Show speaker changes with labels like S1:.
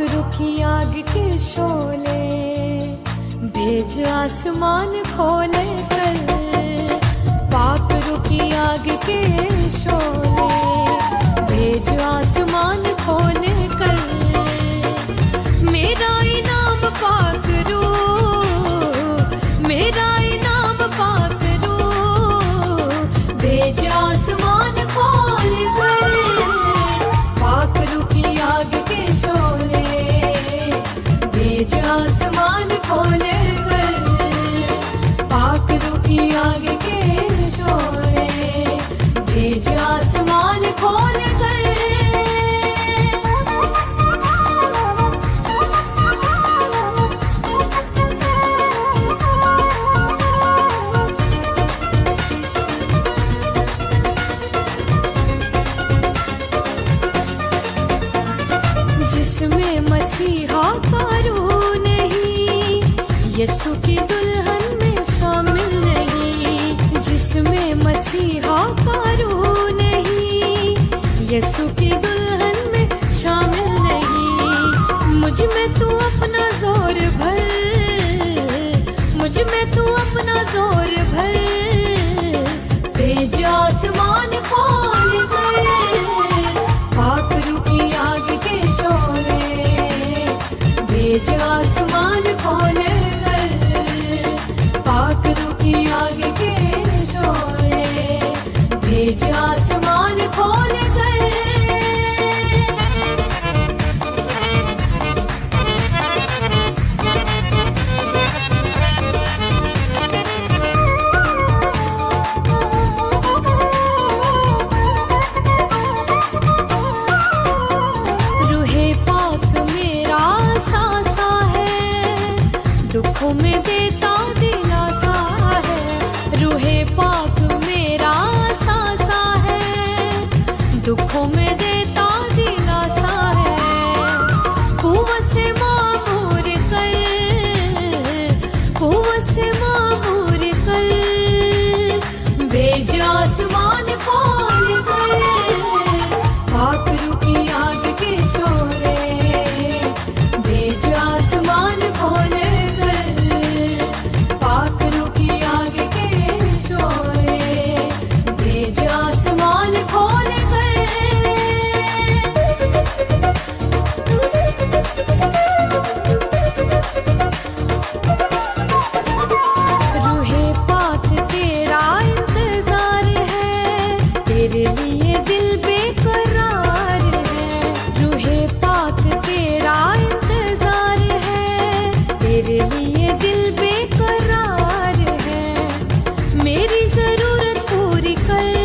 S1: रुखी आग के शोले, भेज आसमान खोले कर। पाक रुखी आग के शोले, भेज आसमान खोले कर। मेरा इनाम पाक रू, मेरा इनाम पाक रू, भेज आसमान खोल कर। पाक रुखी आग के शोले, भेज आसमान खोले कर। पाक रुखी आग के शोले, भेज आसमान खोल कर। जिसमें मसीहा का रूह नहीं, यीशु की दुल्हन में शामिल नहीं। जिसमें मसीहा का रूह नहीं, यीशु की दुल्हन में शामिल नहीं। मुझ में तू अपना जोर भर, मुझ में तू अपना जोर भर। भेज आसमान खोल कर। पाक रुखी आग के शोले, भेज आसमान खोले कर। पाक रुखी आग के शोले, भेज आसमान खोले कर। दुखों में देता दिलासा है, रूहे पाक मेरा सासा है। दुखों में देता दिलासा है, कुव्वत से मामूर कर, कुव्वत से मामूर कर। भेज आसमान खोल कर। पाक रुखी आग के शोले, भेज आसमान खोले। तेरे लिए दिल बेकरार है, रूहे पाक तेरा इंतजार है। तेरे लिए दिल बेकरार है, मेरी जरूरत पूरी कर।